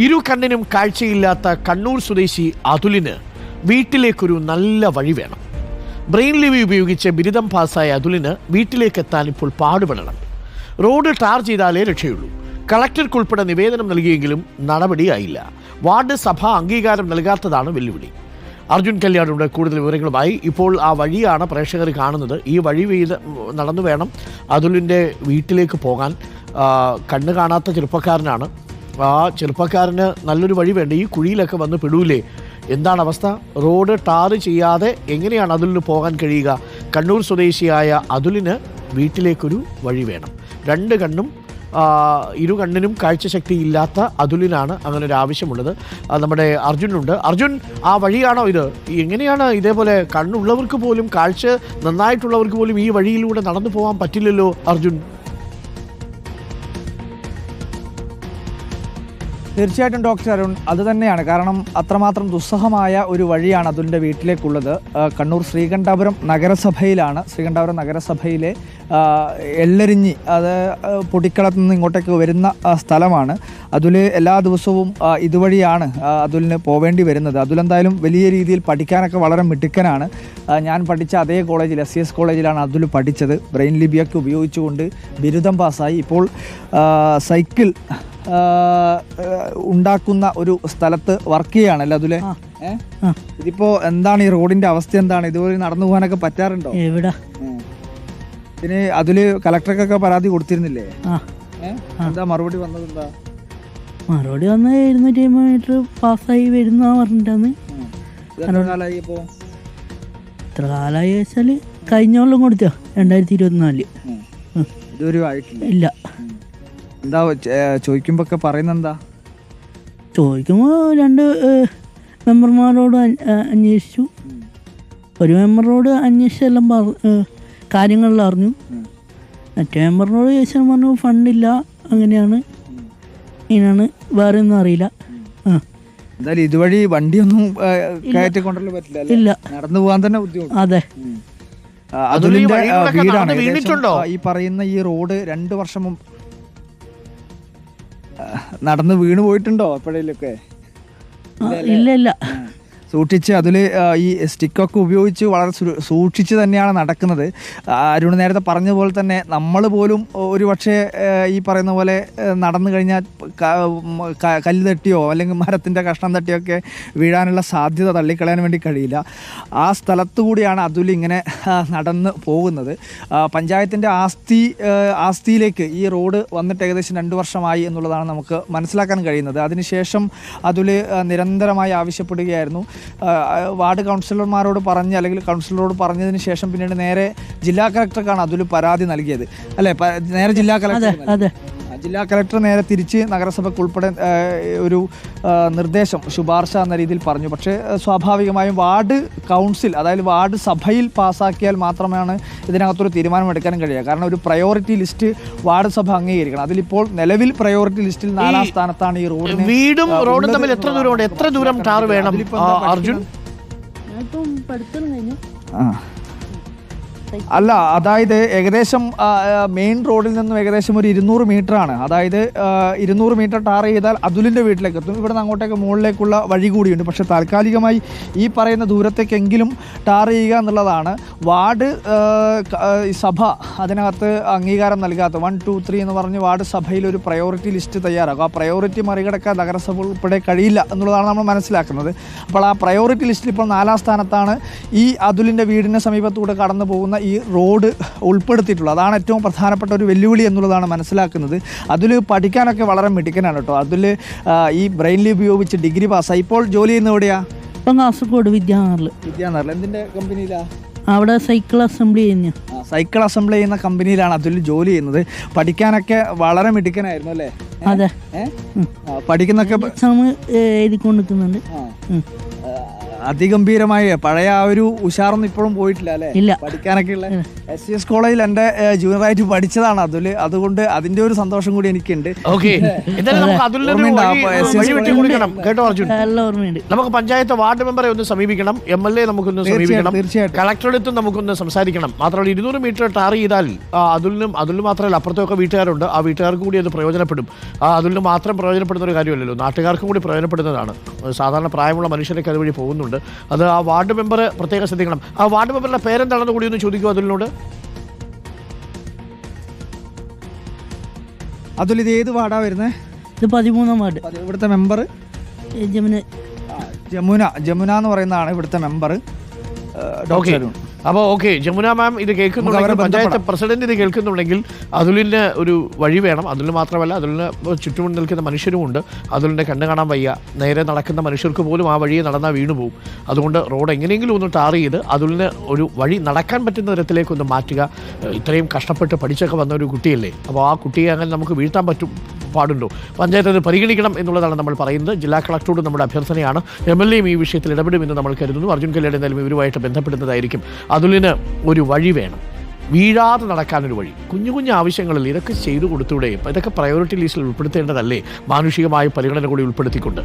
ഇരു കണ്ണിനും കാഴ്ചയില്ലാത്ത കണ്ണൂർ സ്വദേശി അതുലിന് വീട്ടിലേക്കൊരു നല്ല വഴി വേണം. ബ്രെയിൻ ലിവി ഉപയോഗിച്ച് ബിരുദം പാസ്സായ അതുലിന് വീട്ടിലേക്കെത്താൻ ഇപ്പോൾ പാടുപെടണം. റോഡ് ടാർ ചെയ്താലേ രക്ഷയുള്ളൂ. കളക്ടർക്കുൾപ്പെടെ നിവേദനം നൽകിയെങ്കിലും നടപടിയായില്ല. വാർഡ് സഭ അംഗീകാരം നൽകാത്തതാണ് വെല്ലുവിളി. അർജുൻ കല്യാണുടെ കൂടുതൽ വിവരങ്ങളുമായി. ഇപ്പോൾ ആ വഴിയാണ് പ്രേക്ഷകർ കാണുന്നത്. ഈ വഴി നടന്നു വേണം അതുലിൻ്റെ വീട്ടിലേക്ക് പോകാൻ. കണ്ണ് കാണാത്ത ചെറുപ്പക്കാരനാണ്. ആ ചെറുപ്പക്കാരന് നല്ലൊരു വഴി വേണ്ട. ഈ കുഴിയിലൊക്കെ വന്ന് പെടൂലേ? എന്താണ് അവസ്ഥ? റോഡ് ടാർ ചെയ്യാതെ എങ്ങനെയാണ് അതുലിന് പോകാൻ കഴിയുക? കണ്ണൂർ സ്വദേശിയായ അതുലിന് വീട്ടിലേക്കൊരു വഴി വേണം. ഇരു കണ്ണിനും കാഴ്ചശക്തി ഇല്ലാത്ത അതുലിനാണ് അങ്ങനെ ഒരു ആവശ്യമുള്ളത്. നമ്മുടെ അർജുനുണ്ട്. അർജുൻ, ആ വഴിയാണോ ഇത്? എങ്ങനെയാണ് ഇതേപോലെ കണ്ണുള്ളവർക്ക് പോലും, കാഴ്ച നന്നായിട്ടുള്ളവർക്ക് പോലും ഈ വഴിയിലൂടെ നടന്നു പോകാൻ പറ്റില്ലല്ലോ അർജുൻ? തീർച്ചയായിട്ടും ഡോക്ടർ അരുൺ, അത് തന്നെയാണ്. കാരണം അത്രമാത്രം ദുസ്സഹമായ ഒരു വഴിയാണ് അതുലിൻ്റെ വീട്ടിലേക്കുള്ളത്. കണ്ണൂർ ശ്രീകണ്ഠാപുരം നഗരസഭയിലെ എല്ലരിഞ്ഞി, അത് പൊടിക്കളത്ത് നിന്ന് ഇങ്ങോട്ടേക്ക് വരുന്ന സ്ഥലമാണ്. അതുൽ എല്ലാ ദിവസവും ഇതുവഴിയാണ് അതുലിന് പോവേണ്ടി വരുന്നത്. അതുലെന്തായാലും വലിയ രീതിയിൽ പഠിക്കാനൊക്കെ വളരെ മിടുക്കനാണ്. ഞാൻ പഠിച്ച അതേ കോളേജിൽ, SCS കോളേജിലാണ് അതുൽ പഠിച്ചത്. ബ്രെയിൻ ലിപിയൊക്കെ ഉപയോഗിച്ചുകൊണ്ട് ബിരുദം പാസ്സായി. ഇപ്പോൾ സൈക്കിൾ ഉണ്ടാക്കുന്ന ഒരു സ്ഥലത്ത് വർക്ക് ചെയ്യുകയാണല്ലേ അതുലെ? ഇതിപ്പോ എന്താണ് ഈ റോഡിന്റെ അവസ്ഥ? എന്താണ് ഇതുപോലെ നടന്നു പോകാനൊക്കെ പറ്റാറുണ്ടോ? എവിടെ ഇതിന് അതില് കളക്ടർക്കൊക്കെ പരാതി കൊടുത്തിരുന്നില്ലേ? എന്താ മറുപടി വന്നത്? എന്താ മറുപടി വന്ന 250 മീറ്റർ പാസ്സായി വരുന്ന പറഞ്ഞിട്ടാണ്. എത്ര കാലമായി ഇപ്പോ? എത്ര കാലമായി വെച്ചാല് കഴിഞ്ഞ കൊല്ലം കൊടുത്തോ, 2024. ഇതുവരെ ആയിട്ടില്ല? ഇല്ല. എന്താ ചോദിക്കുമ്പോ ഒക്കെ പറയുന്നെന്താ? ചോദിക്കുമ്പോ 2 മെമ്പർമാരോട് അന്വേഷിച്ചു. ഒരു മെമ്പറോട് അന്വേഷിച്ചെല്ലാം കാര്യങ്ങളിൽ അറിഞ്ഞു. മറ്റേ മെമ്പറിനോട് ചോദിച്ചാൽ പറഞ്ഞു ഫണ്ടില്ല, അങ്ങനെയാണ് ഇങ്ങനെയാണ്, വേറെ ഒന്നും അറിയില്ല. എന്തായാലും ഇതുവഴി വണ്ടിയൊന്നും കയറ്റിക്കൊണ്ടല്ലോ പറ്റില്ല. ഇല്ല, നടന്നു പോകാൻ തന്നെ ബുദ്ധിമുട്ട്. അതെ. അതുലിന്റെ വീടാണ് ഈ പറയുന്ന ഈ റോഡ്. 2 വർഷം മുമ്പ് നടന്ന് വീണ് പോയിട്ടുണ്ടോ എപ്പോഴേലൊക്കെ? ഇല്ല. സൂക്ഷിച്ച് അതിൽ ഈ സ്റ്റിക്കൊക്കെ ഉപയോഗിച്ച് വളരെ സൂക്ഷിച്ച് തന്നെയാണ് നടക്കുന്നത്. അരുൺ നേരത്തെ പറഞ്ഞ പോലെ തന്നെ നമ്മൾ പോലും ഒരു പക്ഷേ ഈ പറയുന്ന പോലെ നടന്നു കഴിഞ്ഞാൽ കല്ല് തട്ടിയോ അല്ലെങ്കിൽ മരത്തിൻ്റെ കഷ്ണം തട്ടിയോ ഒക്കെ വീഴാനുള്ള സാധ്യത തള്ളിക്കളയാൻ വേണ്ടി കഴിയില്ല. ആ സ്ഥലത്തു കൂടിയാണ് അതുൽ ഇങ്ങനെ നടന്ന് പോകുന്നത്. പഞ്ചായത്തിൻ്റെ ആസ്തിയിലേക്ക് ഈ റോഡ് വന്നിട്ട് ഏകദേശം 2 വർഷമായി എന്നുള്ളതാണ് നമുക്ക് മനസ്സിലാക്കാൻ കഴിയുന്നത്. അതിനുശേഷം അതുൽ നിരന്തരമായി ആവശ്യപ്പെടുകയായിരുന്നു. വാർഡ് കൗൺസിലർമാരോട് പറഞ്ഞ്, അല്ലെങ്കിൽ കൗൺസിലറോട് പറഞ്ഞതിന് ശേഷം പിന്നീട് നേരെ ജില്ലാ കളക്ടർക്കാണ് അതിൽ പരാതി നൽകിയത് അല്ലേ? നേരെ ജില്ലാ കളക്ടർ നേരെ തിരിച്ച് നഗരസഭയ്ക്കുൾപ്പെടെ ഒരു നിർദ്ദേശം, ശുപാർശ എന്ന രീതിയിൽ പറഞ്ഞു. പക്ഷേ സ്വാഭാവികമായും വാർഡ് കൗൺസിൽ, അതായത് വാർഡ് സഭയിൽ പാസ്സാക്കിയാൽ മാത്രമാണ് ഇതിനകത്തൊരു തീരുമാനമെടുക്കാനും കഴിയുക. കാരണം ഒരു പ്രയോറിറ്റി ലിസ്റ്റ് വാർഡ് സഭ അംഗീകരിക്കണം. അതിലിപ്പോൾ നിലവിൽ പ്രയോറിറ്റി ലിസ്റ്റിൽ 4ാം സ്ഥാനത്താണ് ഈ റോഡ്. വീടും റോഡും തമ്മിൽ എത്ര ദൂരം ടാർ വേണം അർജുൻ? അല്ല, അതായത് ഏകദേശം മെയിൻ റോഡിൽ നിന്നും ഏകദേശം ഒരു 200 മീറ്ററാണ്. അതായത് 200 മീറ്റർ ടാർ ചെയ്താൽ അതുലിൻ്റെ വീട്ടിലേക്ക് എത്തും. ഇവിടെ നിന്ന് അങ്ങോട്ടേക്ക് മുകളിലേക്കുള്ള വഴി കൂടിയുണ്ട്. പക്ഷേ താൽക്കാലികമായി ഈ പറയുന്ന ദൂരത്തേക്കെങ്കിലും ടാർ ചെയ്യുക എന്നുള്ളതാണ്. വാർഡ് സഭ അതിനകത്ത് അംഗീകാരം നൽകാത്ത 1, 2, 3 എന്ന് പറഞ്ഞ് വാർഡ് സഭയിൽ ഒരു പ്രയോറിറ്റി ലിസ്റ്റ് തയ്യാറാക്കും. ആ പ്രയോറിറ്റി മറികടക്കാൻ നഗരസഭ ഉൾപ്പെടെ കഴിയില്ല എന്നുള്ളതാണ് നമ്മൾ മനസ്സിലാക്കുന്നത്. അപ്പോൾ ആ പ്രയോറിറ്റി ലിസ്റ്റിൽ ഇപ്പോൾ 4ാം സ്ഥാനത്താണ് ഈ അതുലിൻ്റെ വീടിന് സമീപത്തൂടെ കടന്നു പോകുന്ന ഈ റോഡ് ഉൾപ്പെടുത്തിയിട്ടുള്ളത്. അതാണ് ഏറ്റവും പ്രധാനപ്പെട്ട ഒരു വെല്ലുവിളി എന്നുള്ളതാണ് മനസ്സിലാക്കുന്നത്. അതിൽ പഠിക്കാനൊക്കെ വളരെ മിടുക്കനാണ് കേട്ടോ. അതിൽ ഈ ബ്രെയിൻ ലിപി ഉപയോഗിച്ച് ഡിഗ്രി പാസ്സായി. ഇപ്പോൾ ജോലി ചെയ്യുന്ന എവിടെയാ? കാസർഗോഡ് വിദ്യാനഗറിൽ. എന്തിൻ്റെ കമ്പനിയിലാണ്? അവിടെ സൈക്കിൾ അസംബ്ലി ചെയ്യുന്നു. സൈക്കിൾ അസംബ്ലി ചെയ്യുന്ന കമ്പനിയിലാണ് അതിൽ ജോലി ചെയ്യുന്നത്. പഠിക്കാനൊക്കെ വളരെ മിടുക്കനായിരുന്നു അല്ലേ? അതെ. പഠിക്കുന്നൊക്കെ എഴുതിക്കൊണ്ടിരിക്കുന്നുണ്ട്. അതിഗംഭീരമായ പഴയ ആ ഒരു ഉഷാറൊന്നും ഇപ്പോഴും പോയിട്ടില്ല അല്ലേ? ഇല്ല. പഠിക്കാനൊക്കെ ഉള്ള SCS കോളേജിൽ എൻ്റെ ജൂനിയറായിട്ട് പഠിച്ചതാണ് അതുല്. അതുകൊണ്ട് അതിന്റെ ഒരു സന്തോഷം കൂടി എനിക്കുണ്ട്. ഓക്കെ, എന്തായാലും നമുക്ക് അതിലൊരു ഓർമ്മയുണ്ടോ? വഴി അപ്പോൾ SCS വെട്ടി കൊടുക്കണം കേട്ടോ അർജുൻ. നല്ല ഓർമ്മയുണ്ട്. നമുക്ക് പഞ്ചായത്ത് വാർഡ് മെമ്പറെ ഒന്ന് സമീപിക്കണം, MLA നമുക്കൊന്ന് സമീപിക്കണം, തീർച്ചയായിട്ടും. കളക്ടറെടുത്തും നമുക്കൊന്ന് സംസാരിക്കണം. മാത്രമല്ല 200 മീറ്റർ ടാർ ചെയ്താൽ അതിലും മാത്രമല്ല അപ്പുറത്തൊക്കെ വീട്ടുകാരുണ്ട്, ആ വീട്ടുകാർക്ക് കൂടി അത് പ്രയോജനപ്പെടും. അതിൽ മാത്രം പ്രയോജനപ്പെടുന്ന ഒരു കാര്യമല്ലല്ലോ, നാട്ടുകാർക്കും കൂടി പ്രയോജനപ്പെടുന്നതാണ്. സാധാരണ പ്രായമുള്ള മനുഷ്യരൊക്കെ അതുവഴി പോകുന്നുണ്ട്. അത് ആ വാർഡ് മെമ്പർ പ്രത്യേകം ശ്രദ്ധിക്കണം. ആ വാർഡ് മെമ്പറുടെ പേരെന്താണെന്ന് കൂടി ഒന്ന് ചോദിക്കുക അതിനോട്. അതുൽ, ഇത് ഏത് വാർഡാ വരുന്നത്? ഇത് 13-ാം വാർഡ്. ഇവിടുത്തെ മെമ്പർ ജമുന എന്ന് പറയുന്നതാണ് ഇവിടുത്തെ മെമ്പർ. അപ്പോൾ ഓക്കെ, ജമുന മാം ഇത് കേൾക്കുന്നുണ്ടെങ്കിൽ, പഞ്ചായത്ത് പ്രസിഡന്റ് ഇത് കേൾക്കുന്നുണ്ടെങ്കിൽ അതുലിന് ഒരു വഴി വേണം. അതുലിന് മാത്രമല്ല, അതുലിന് ചുറ്റും നിൽക്കുന്ന മനുഷ്യരുമുണ്ട്. അതുലിൻ്റെ കണ്ണു കാണാൻ വയ്യ, നേരെ നടക്കുന്ന മനുഷ്യർക്ക് പോലും ആ വഴിയെ നടന്നാൽ വീണുപോകും. അതുകൊണ്ട് റോഡ് എങ്ങനെയെങ്കിലും ഒന്ന് ടാർ ചെയ്ത് അതുലിന് ഒരു വഴി നടക്കാൻ പറ്റുന്ന തരത്തിലേക്കൊന്ന് മാറ്റുക. ഇത്രയും കഷ്ടപ്പെട്ട് പഠിച്ചൊക്കെ വന്ന ഒരു കുട്ടിയല്ലേ, അപ്പോൾ ആ കുട്ടിയെ അങ്ങനെ നമുക്ക് വീഴ്ത്താൻ പാടുണ്ടോ? പഞ്ചായത്ത് അത് പരിഗണിക്കണം എന്നുള്ളതാണ് നമ്മൾ പറയുന്നത്. ജില്ലാ കളക്ടറോട് നമ്മുടെ അഭ്യർത്ഥനയാണ്. MLAയും ഈ വിഷയത്തിൽ ഇടപെടുമെന്ന് നമ്മൾ കരുതുന്നു. അർജുൻ കല്യാട് എന്തായാലും ഇവരുമായിട്ട് ബന്ധപ്പെടുന്നതായിരിക്കും. അതുലിന് ഒരു വഴി വേണം, വീഴാതെ നടക്കാനൊരു വഴി. കുഞ്ഞു കുഞ്ഞു ആവശ്യങ്ങളിൽ ഇതൊക്കെ ചെയ്തു കൊടുത്തൂടെ? ഇതൊക്കെ പ്രയോറിറ്റി ലിസ്റ്റിൽ ഉൾപ്പെടുത്തേണ്ടതല്ലേ, മാനുഷികമായ പരിഗണന കൂടി ഉൾപ്പെടുത്തിക്കൊണ്ട്.